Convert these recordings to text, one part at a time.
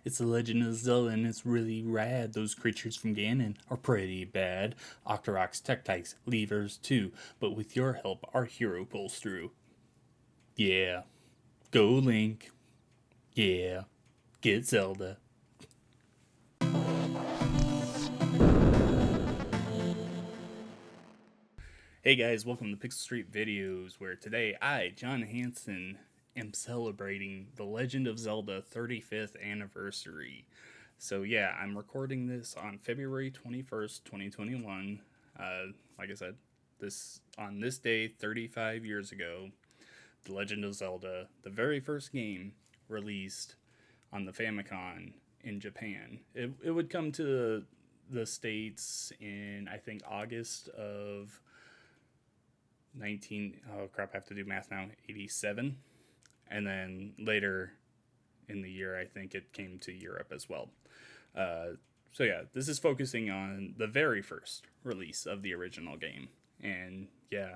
It's the Legend of Zelda and it's really rad. Those creatures from Ganon are pretty bad. Octoroks, Tektites, Levers too. But with your help, our hero pulls through. Yeah. Go Link. Yeah. Get Zelda. Hey guys, welcome to Pixel Street Videos, where today I, John Hansen, am celebrating the Legend of Zelda 35th anniversary. So yeah, I'm recording this on February 21st, 2021. Like I said, this day 35 years ago, The Legend of Zelda, the very first game released on the Famicom in Japan. It would come to the States in, I think, August of oh crap, I have to do math now, 87. And then later in the year, I think it came to Europe as well. So yeah, this is focusing on the very first release of the original game. And yeah,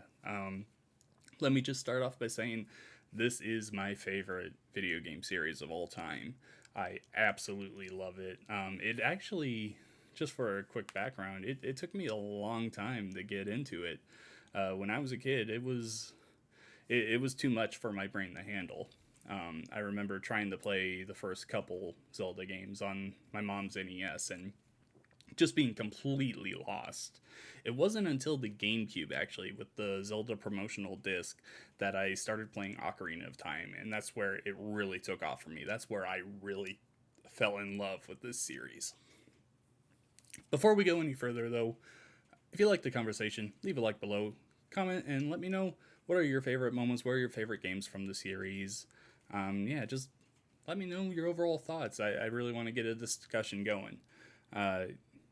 let me just start off by saying this is my favorite video game series of all time. I absolutely love it. It actually, just for a quick background, it took me a long time to get into it. When I was a kid, it was too much for my brain to handle. I remember trying to play the first couple Zelda games on my mom's NES and just being completely lost. It wasn't until the GameCube, actually, with the Zelda promotional disc, that I started playing Ocarina of Time, and that's where it really took off for me. That's where I really fell in love with this series. Before we go any further, though, if you like the conversation, leave a like below, comment, and let me know what are your favorite moments, what are your favorite games from the series. Yeah, just let me know your overall thoughts. I really want to get a discussion going.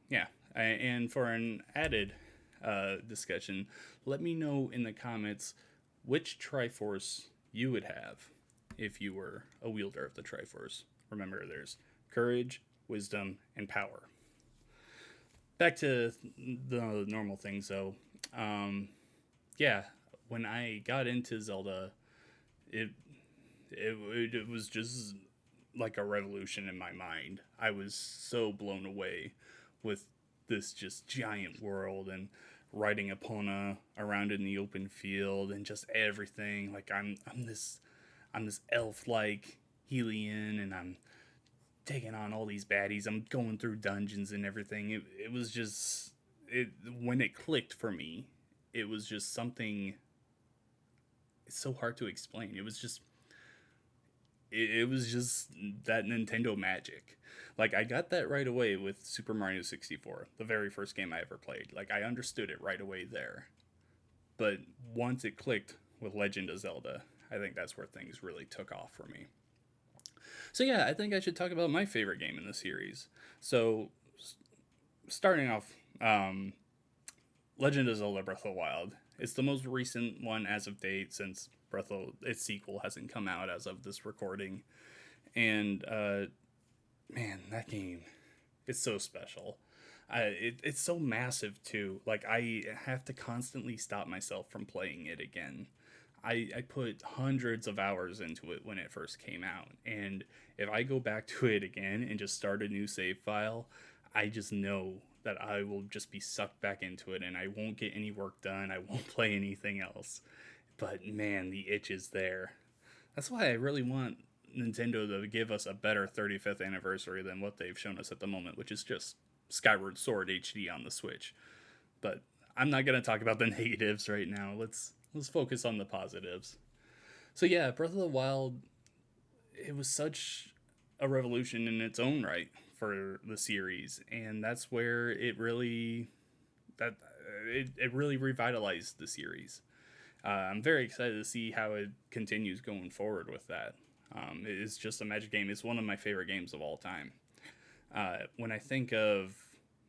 Yeah, and for an added discussion, let me know in the comments which triforce you would have if you were a wielder of the triforce. Remember, there's courage, wisdom, and power. Back to the normal things, though. Yeah, when I got into Zelda, it, it was just like a revolution in my mind. I was so blown away with this just giant world and riding Epona around in the open field and just everything. Like I'm this elf like Helion, and I'm taking on all these baddies. I'm going through dungeons and everything. It was just it when it clicked for me. It was just something. It's so hard to explain. It was just that Nintendo magic. Like I got that right away with Super Mario 64, the very first game I ever played. Like I understood it right away there. But once it clicked with Legend of Zelda, I think that's where things really took off for me. So yeah, I think I should talk about my favorite game in the series. So starting off, Legend of Zelda: Breath of the Wild. It's the most recent one as of date, since its sequel hasn't come out as of this recording. And man, that game, it's so special. It's so massive too. Like I have to constantly stop myself from playing it again. I put hundreds of hours into it when it first came out, and if I go back to it again and just start a new save file, I just know that I will just be sucked back into it and I won't get any work done. I won't play anything else. But man, the itch is there. That's why I really want Nintendo to give us a better 35th anniversary than what they've shown us at the moment, which is just Skyward Sword HD on the Switch. But I'm not going to talk about the negatives right now. Let's focus on the positives. So yeah, Breath of the Wild, it was such a revolution in its own right for the series, and that's where it really revitalized the series. I'm very excited to see how it continues going forward with that. It is just a magic game. It's one of my favorite games of all time. When I think of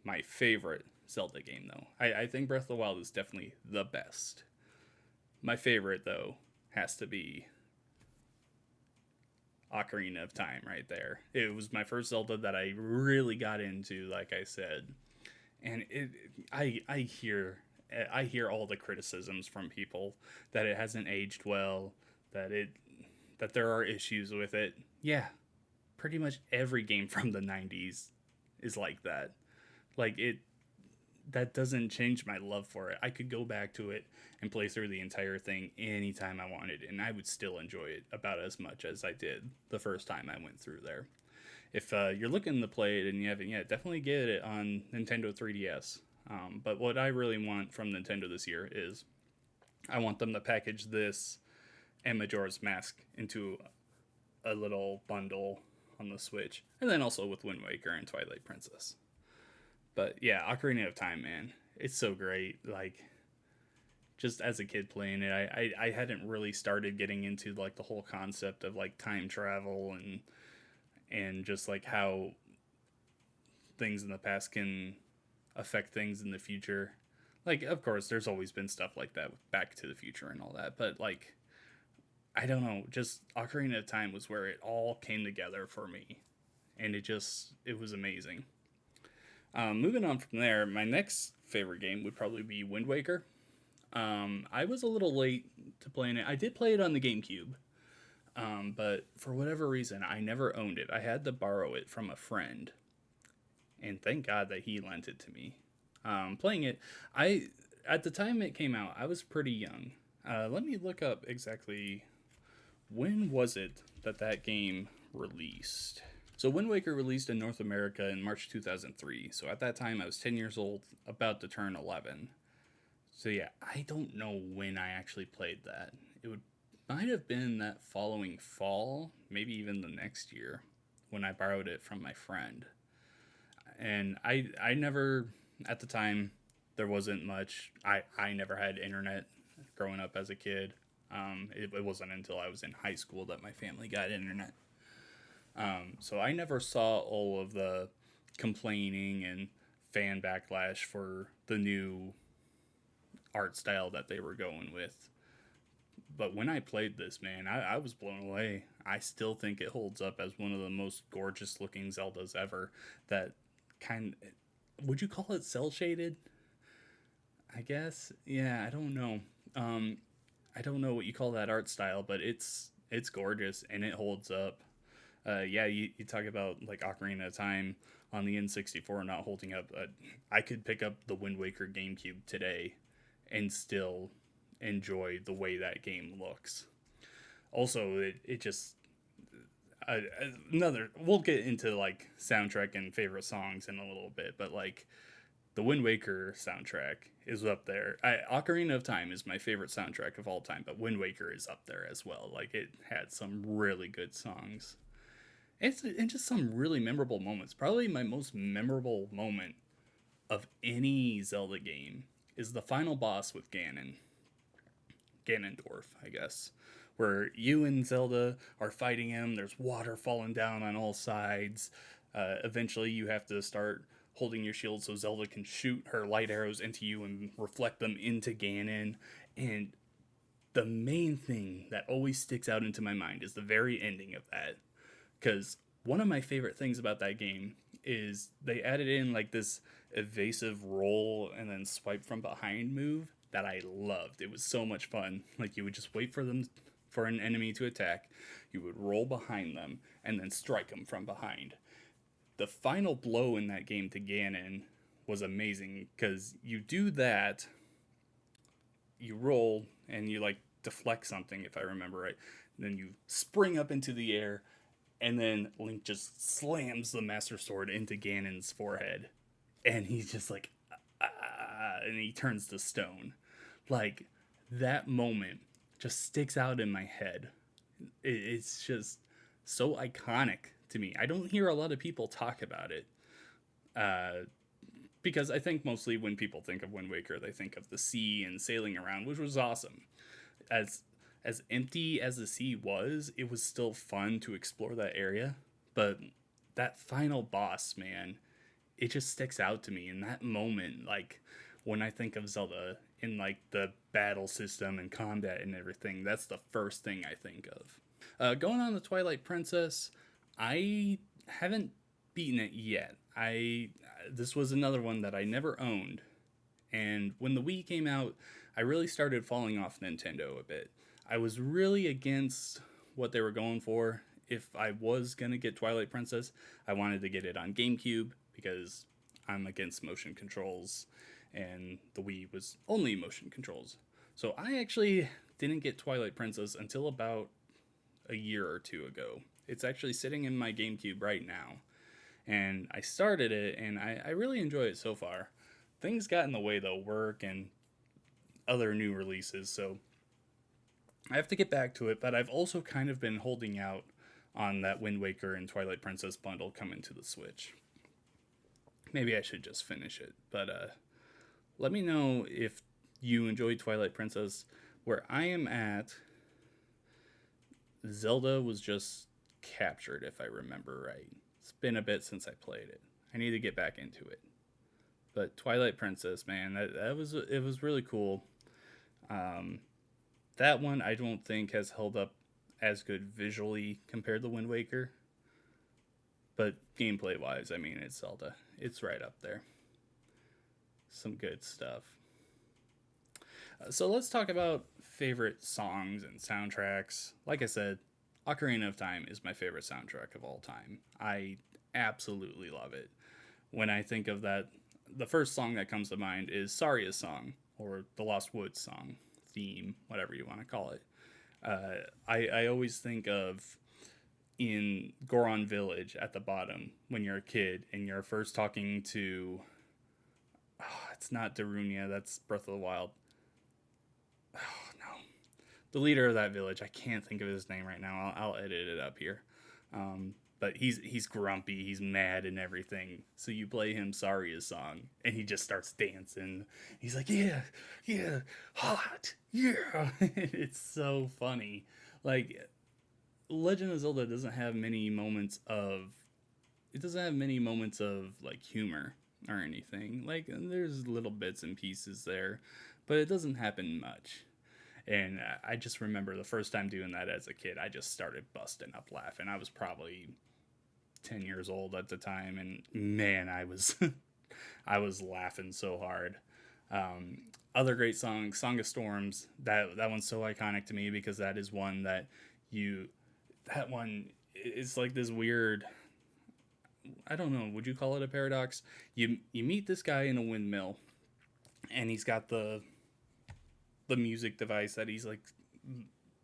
my favorite Zelda game, though, I think Breath of the Wild is definitely the best. My favorite, though, has to be Ocarina of Time right there. It was my first Zelda that I really got into, like I said. And I hear all the criticisms from people that it hasn't aged well, that there are issues with it. Yeah, pretty much every game from the 90s is like that. Like it that doesn't change my love for it. I could go back to it and play through the entire thing anytime I wanted, and I would still enjoy it about as much as I did the first time I went through there. If you're looking to play it and you haven't yet, definitely get it on Nintendo 3DS. But what I really want from Nintendo this year is I want them to package this and Majora's Mask into a little bundle on the Switch, and then also with Wind Waker and Twilight Princess. But yeah, Ocarina of Time, man, it's so great. Like, just as a kid playing it, I hadn't really started getting into like the whole concept of like time travel and just like how things in the past can affect things in the future. Like, of course, there's always been stuff like that with Back to the Future and all that, but like, I don't know, just Ocarina of Time was where it all came together for me, and it was amazing. Moving on from there, my next favorite game would probably be Wind Waker. I was a little late to playing it. I did play it on the GameCube, but for whatever reason, I never owned it. I had to borrow it from a friend, and thank God that he lent it to me. Playing it, at the time it came out, I was pretty young. Let me look up exactly when was it that game released. So Wind Waker released in North America in March 2003. So at that time I was 10 years old, about to turn 11. So yeah, I don't know when I actually played that. Might have been that following fall, maybe even the next year, when I borrowed it from my friend. And I never, at the time, there wasn't much. I never had internet growing up as a kid. It wasn't until I was in high school that my family got internet. So I never saw all of the complaining and fan backlash for the new art style that they were going with. But when I played this, man, I was blown away. I still think it holds up as one of the most gorgeous looking Zeldas ever. That would you call it cel shaded? I guess. Yeah, I don't know. I don't know what you call that art style, but it's gorgeous and it holds up. Yeah, you talk about like Ocarina of Time on the N64 not holding up. I could pick up the Wind Waker GameCube today and still enjoy the way that game looks. Also, it just we'll get into like soundtrack and favorite songs in a little bit, but like the Wind Waker soundtrack is up there. Ocarina of Time is my favorite soundtrack of all time, but Wind Waker is up there as well. Like, it had some really good songs. And just some really memorable moments. Probably my most memorable moment of any Zelda game is the final boss with Ganon. Ganondorf, I guess. Where you and Zelda are fighting him. There's water falling down on all sides. Eventually you have to start holding your shield so Zelda can shoot her light arrows into you and reflect them into Ganon. And the main thing that always sticks out into my mind is the very ending of that. Because one of my favorite things about that game is they added in like this evasive roll and then swipe from behind move that I loved. It was so much fun. Like, you would just wait for an enemy to attack. You would roll behind them and then strike them from behind. The final blow in that game to Ganon was amazing because you do that, you roll and you like deflect something, if I remember right. Then you spring up into the air, and then Link just slams the Master Sword into Ganon's forehead, and he's just like, and he turns to stone. Like, that moment just sticks out in my head. It's just so iconic to me. I don't hear a lot of people talk about it. Because I think mostly when people think of Wind Waker, they think of the sea and sailing around, which was awesome. As empty as the sea was, it was still fun to explore that area. But that final boss, man, it just sticks out to me in that moment. Like, when I think of Zelda in like the battle system and combat and everything, that's the first thing I think of. Going on the Twilight Princess, I haven't beaten it yet. This was another one that I never owned, and when the Wii came out, I really started falling off Nintendo a bit. I was really against what they were going for if I was gonna get Twilight Princess, I wanted to get it on GameCube because I'm against motion controls, and the Wii was only motion controls. So I actually didn't get Twilight Princess until about a year or two ago. It's actually sitting in my GameCube right now, and I started it, and I really enjoy it so far. Things got in the way though, work and other new releases, so I have to get back to it, but I've also kind of been holding out on that Wind Waker and Twilight Princess bundle coming to the Switch. Maybe I should just finish it, but let me know if you enjoyed Twilight Princess. Where I am at, Zelda was just captured, if I remember right. It's been a bit since I played it. I need to get back into it. But Twilight Princess, man, it was really cool. That one I don't think has held up as good visually compared to Wind Waker. But gameplay wise, I mean, it's Zelda. It's right up there. Some good stuff. So let's talk about favorite songs and soundtracks. Like I said, Ocarina of Time is my favorite soundtrack of all time. I absolutely love it. When I think of that, the first song that comes to mind is Saria's song, or the Lost Woods song, theme, whatever you want to call it. I always think of in Goron Village at the bottom when you're a kid and you're first talking to... Oh, it's not Darunia, that's Breath of the Wild. Oh, no. The leader of that village, I can't think of his name right now. I'll edit it up here. But he's grumpy, he's mad and everything. So you play him Saria's song, and he just starts dancing. He's like, yeah, hot, yeah. It's so funny. Like, Legend of Zelda doesn't have many moments of... It doesn't have many moments of, like, humor or anything. Like, there's little bits and pieces there, but it doesn't happen much. And I just remember the first time doing that as a kid, I just started busting up laughing. I was probably 10 years old at the time, and man, I was I was laughing so hard. Other great songs, Song of Storms, that one's so iconic to me because that is one that that one is like this weird, I don't know, would you call it a paradox? You meet this guy in a windmill, and he's got the music device that he's like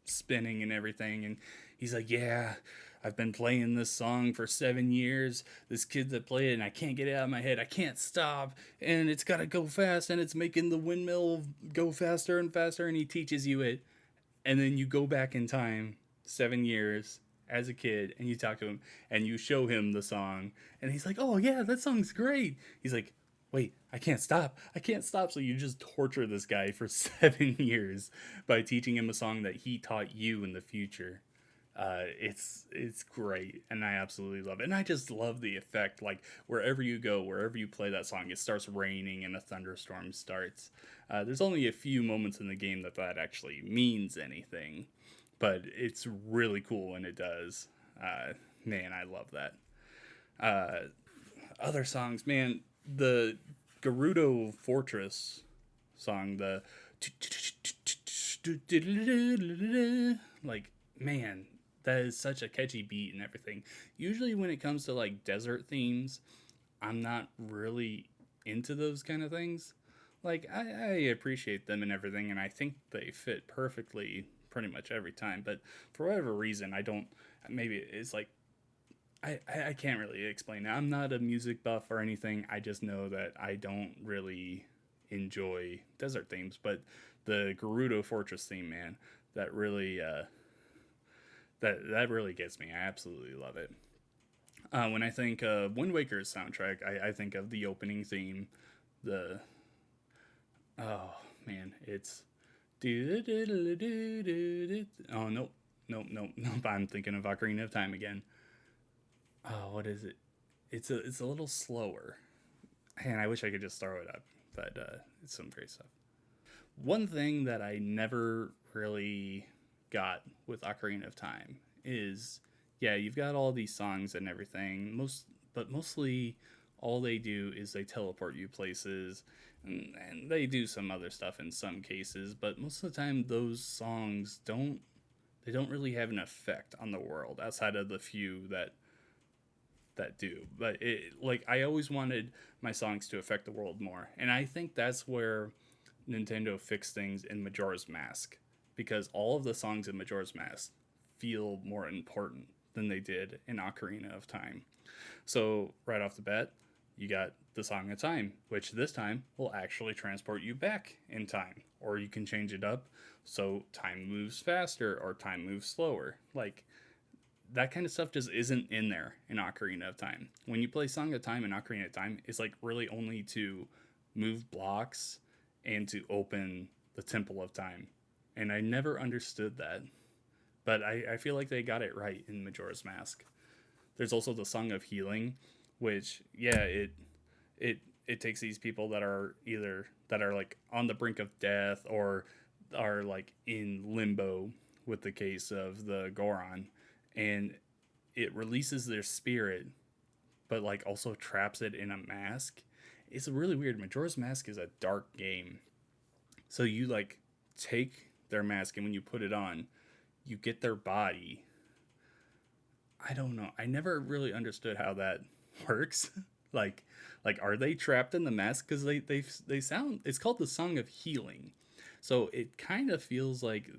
spinning and everything, and he's like, yeah, I've been playing this song for 7 years. This kid that played it, and I can't get it out of my head. I can't stop, and it's gotta go fast, and it's making the windmill go faster and faster, and he teaches you it. And then you go back in time 7 years as a kid, and you talk to him, and you show him the song, and he's like, oh yeah, that song's great. He's like, wait, I can't stop. So you just torture this guy for 7 years by teaching him a song that he taught you in the future. It's great, and I absolutely love it. And I just love the effect, like, wherever you go, wherever you play that song, it starts raining and a thunderstorm starts. There's only a few moments in the game that actually means anything, but it's really cool when it does. Man, I love that. Other songs, man, the Gerudo Fortress song, the like, man, that is such a catchy beat and everything. Usually when it comes to like desert themes, I'm not really into those kind of things. Like, I appreciate them and everything, and I think they fit perfectly pretty much every time, but for whatever reason, I don't, maybe it's like, I can't really explain it. I'm not a music buff or anything. I just know that I don't really enjoy desert themes, but the Gerudo Fortress theme, man, that really that really gets me. I absolutely love it. When I think of Wind Waker's soundtrack, I think of the opening theme. Oh man, it's oh nope. I'm thinking of Ocarina of Time again. Oh, what is it? It's a little slower. And I wish I could just throw it up, but it's some great stuff. One thing that I never really got with Ocarina of Time is, yeah, you've got all these songs and everything, but mostly all they do is they teleport you places, and they do some other stuff in some cases, but most of the time those songs don't they don't really have an effect on the world outside of the few that do. But I always wanted my songs to affect the world more, and I think that's where Nintendo fixed things in Majora's Mask, because all of the songs in Majora's Mask feel more important than they did in Ocarina of Time. So right off the bat, you got the Song of Time, which this time will actually transport you back in time, or you can change it up so time moves faster or time moves slower. Like, that kind of stuff just isn't in there in Ocarina of Time. When you play Song of Time in Ocarina of Time, it's like really only to move blocks and to open the Temple of Time. And I never understood that. But I feel like they got it right in Majora's Mask. There's also the Song of Healing, which, yeah, it takes these people that are either that are like on the brink of death or are like in limbo with the case of the Goron, and it releases their spirit, but like also traps it in a mask. It's really weird. Majora's Mask is a dark game, so you like take their mask, and when you put it on, you get their body. I don't know. I never really understood how that works. like, are they trapped in the mask? Because they sound. It's called the Song of Healing, so it kind of feels like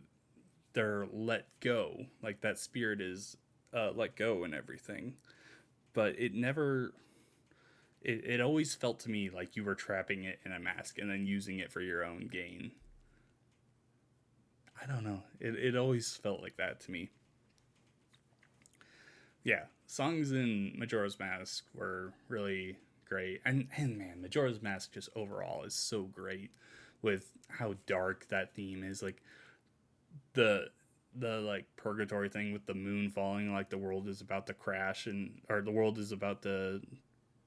they're let go, like that spirit is let go and everything. But it never. It always felt to me like you were trapping it in a mask and then using it for your own gain. I don't know. It always felt like that to me. Yeah, songs in Majora's Mask were really great, and man, Majora's Mask just overall is so great with how dark that theme is. Like the like purgatory thing with the moon falling, like the world is about to crash and or the world is about to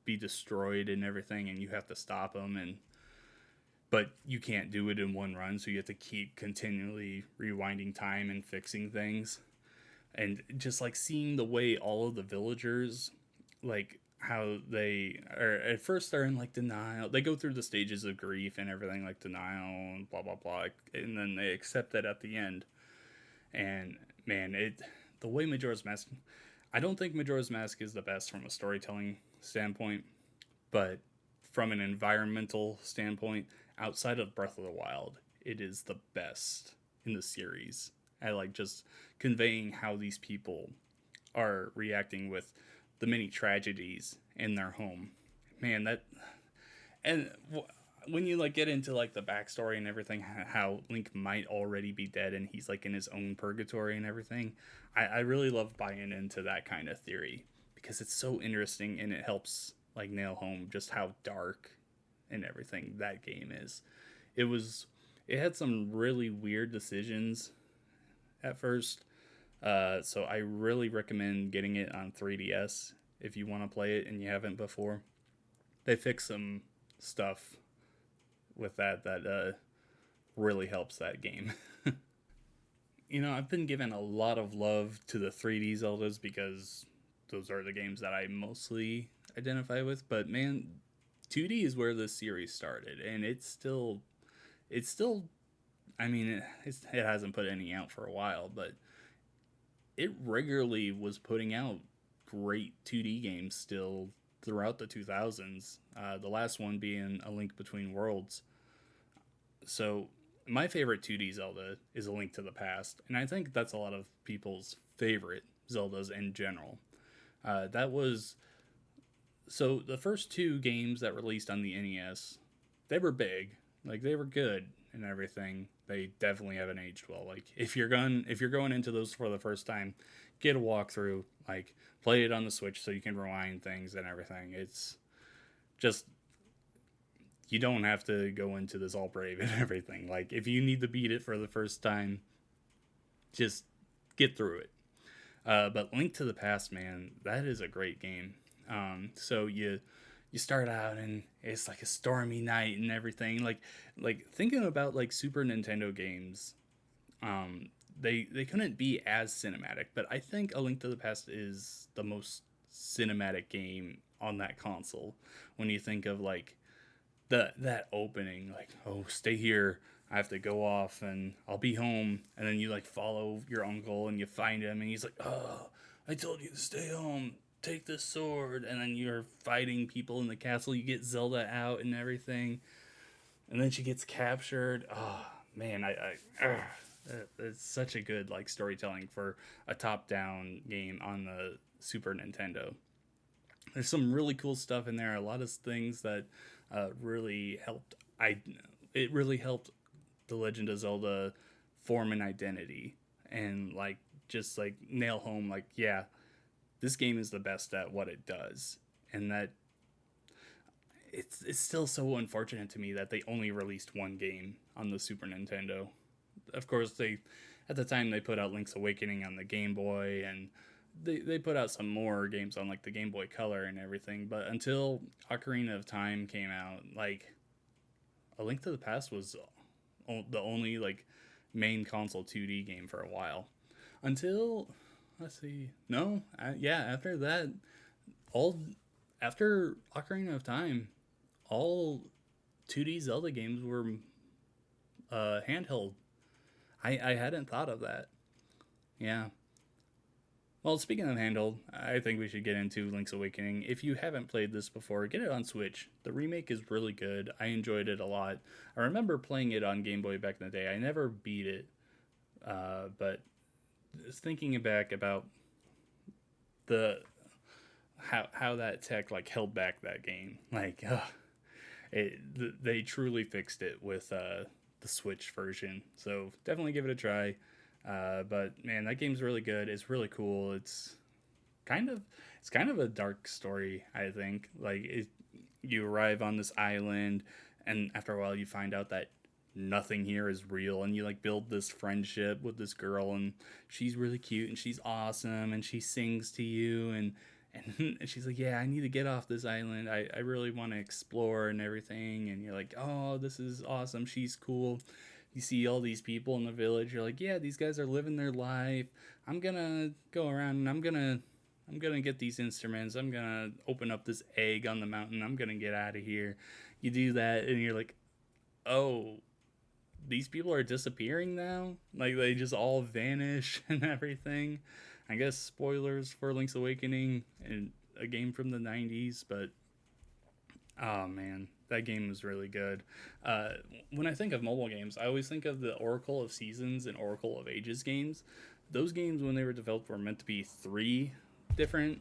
be destroyed and everything, and you have to stop them, and but you can't do it in one run, so you have to keep continually rewinding time and fixing things. And just like seeing the way all of the villagers, like how they are at first they're in like denial, they go through the stages of grief and everything, like denial and blah blah blah, and then they accept it at the end. And man, it the way Majora's Mask, I don't think Majora's Mask is the best from a storytelling standpoint, but from an environmental standpoint, outside of Breath of the Wild, it is the best in the series. I like just conveying how these people are reacting with the many tragedies in their home. Man, that and when you like get into like the backstory and everything, how Link might already be dead and he's like in his own purgatory and everything, I really love buying into that kind of theory because it's so interesting and it helps like nail home just how dark and everything that game is. It was it had some really weird decisions at first. So I really recommend getting it on 3DS if you want to play it and you haven't before. They fix some stuff with that really helps that game. I've been giving a lot of love to the 3D Zeldas because those are the games that I mostly identify with. But man, 2D is where this series started, and it's still. I mean, it hasn't put any out for a while, but it regularly was putting out great 2D games still throughout the 2000s. The last one being A Link Between Worlds. So my favorite 2D Zelda is A Link to the Past, and I think that's a lot of people's favorite Zeldas in general. That was so the first two games that released on the NES, they were big, like they were good and everything. They definitely haven't aged well. Like if you're going into those for the first time, get a walkthrough, like play it on the Switch so you can rewind things and everything. It's just you don't have to go into this all brave and everything. Like if you need to beat it for the first time, just get through it. But Link to the Past, man, that is a great game. So you start out and it's like a stormy night and everything. Like thinking about like Super Nintendo games, they couldn't be as cinematic, but I think A Link to the Past is the most cinematic game on that console. When you think of like that opening, like, oh, stay here, I have to go off and I'll be home. And then you like follow your uncle and you find him and he's like, oh, I told you to stay home. Take this sword. And then you're fighting people in the castle. You get Zelda out and everything. And then she gets captured. Oh, man, it's such a good like storytelling for a top-down game on the Super Nintendo. There's some really cool stuff in there. A lot of things that really helped. It really helped the Legend of Zelda form an identity and like just like nail home like yeah, this game is the best at what it does, and that it's still so unfortunate to me that they only released one game on the Super Nintendo. Of course, they at the time they put out Link's Awakening on the Game Boy, and they put out some more games on like the Game Boy Color and everything. But until Ocarina of Time came out, like A Link to the Past was the only like main console 2D game for a while. Until let's see, no, yeah, after that, all after Ocarina of Time, all 2D Zelda games were handheld. I hadn't thought of that. Yeah. Well, speaking of handheld, I think we should get into Link's Awakening. If you haven't played this before, get it on Switch. The remake is really good. I enjoyed it a lot. I remember playing it on Game Boy back in the day. I never beat it, but just thinking back about the how that tech like held back that game, like they truly fixed it with the Switch version. So definitely give it a try. But man, that game's really good. It's really cool. Kind of it's kind of a dark story, I think. You arrive on this island, and after a while you find out that nothing here is real, and you like build this friendship with this girl, and she's really cute and she's awesome, and she sings to you, and she's like, yeah, I need to get off this island. I really want to explore and everything. And you're like, oh, this is awesome. She's cool. You see all these people in the village. You're like, yeah, these guys are living their life. I'm gonna go around and I'm gonna get these instruments. I'm gonna open up this egg on the mountain. I'm gonna get out of here. You do that and you're like, oh, these people are disappearing now? Like they just all vanish and everything. I guess spoilers for Link's Awakening and a game from the 90s, but oh man, that game was really good. When I think of mobile games, I always think of the Oracle of Seasons and Oracle of Ages games. Those games, when they were developed, were meant to be 3 different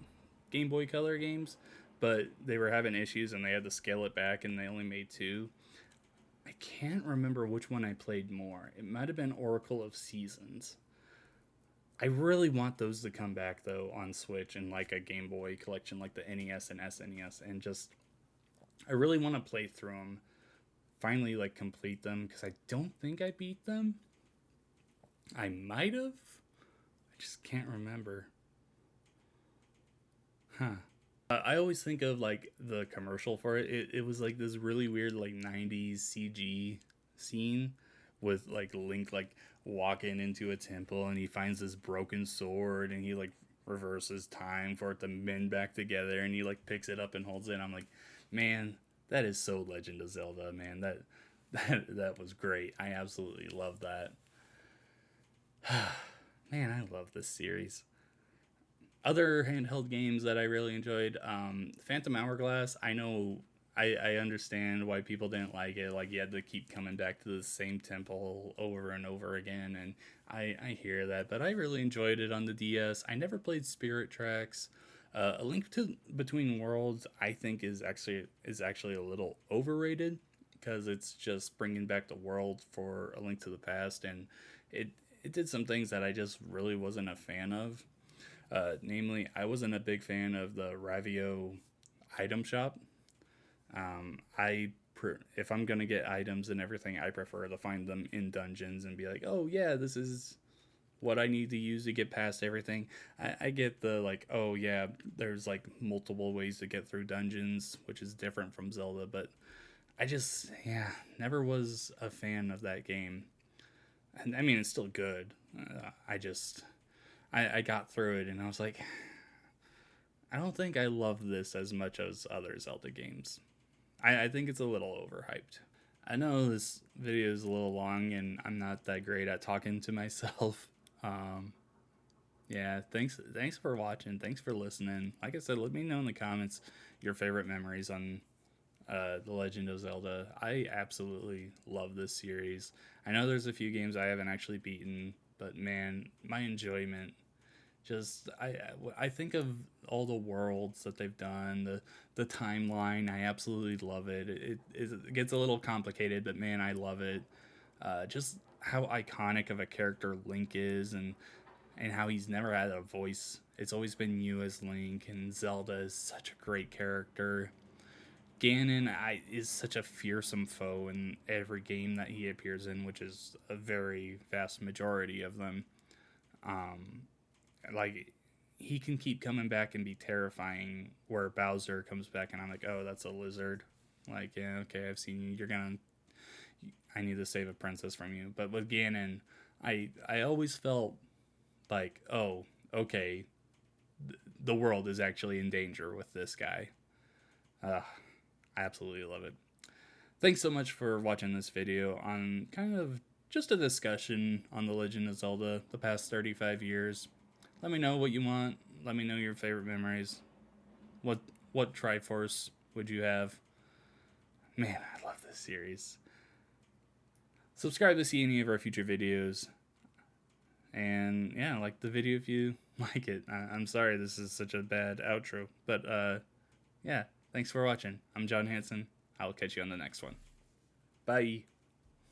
Game Boy Color games, but they were having issues and they had to scale it back and they only made 2. I can't remember which one I played more. It might have been Oracle of Seasons. I really want those to come back though on Switch and like a Game Boy collection like the NES and SNES, and just I really want to play through them, finally like complete them, because I don't think I beat them. I might have. I just can't remember. Huh. I always think of like the commercial for it. It was like this really weird like 90s CG scene with like Link like walking into a temple and he finds this broken sword and he like reverses time for it to mend back together and he like picks it up and holds it. I'm like, man, that is so Legend of Zelda, man. That was great. I absolutely love that. Man, I love this series. Other handheld games that I really enjoyed, Phantom Hourglass. I know I understand why people didn't like it. Like you had to keep coming back to the same temple over and over again, and I hear that. But I really enjoyed it on the DS. I never played Spirit Tracks. A Link to Between Worlds, I think, is actually a little overrated because it's just bringing back the world for A Link to the Past, and it did some things that I just really wasn't a fan of. Namely, I wasn't a big fan of the Ravio item shop. If I'm gonna get items and everything, I prefer to find them in dungeons and be like, oh yeah, this is what I need to use to get past everything. I get the like, oh yeah, there's like multiple ways to get through dungeons, which is different from Zelda, but I just, yeah, never was a fan of that game. And I mean, it's still good. I got through it and I was like, I don't think I love this as much as other Zelda games. I think it's a little overhyped. I know this video is a little long and I'm not that great at talking to myself. Um, yeah, thanks for watching. Thanks for listening. Like I said, let me know in the comments your favorite memories on The Legend of Zelda. I absolutely love this series. I know there's a few games I haven't actually beaten, but man, my enjoyment just I think of all the worlds that they've done, the timeline. I absolutely love it. It gets a little complicated, but man, I love it. Just how iconic of a character Link is, and how he's never had a voice. It's always been you as Link, and Zelda is such a great character. Ganon is such a fearsome foe in every game that he appears in, which is a very vast majority of them. Um, like he can keep coming back and be terrifying. Where Bowser comes back and I'm like, oh, that's a lizard. Like, yeah, okay, I've seen you. I need to save a princess from you. But with Ganon, I always felt like, oh, okay, the world is actually in danger with this guy. I absolutely love it. Thanks so much for watching this video on kind of just a discussion on The Legend of Zelda the past 35 years. Let me know what you want. Let me know your favorite memories. What triforce would you have? Man, I love this series. Subscribe to see any of our future videos. And yeah, like the video if you like it. I'm sorry this is such a bad outro. But yeah, thanks for watching. I'm John Hanson. I'll catch you on the next one. Bye.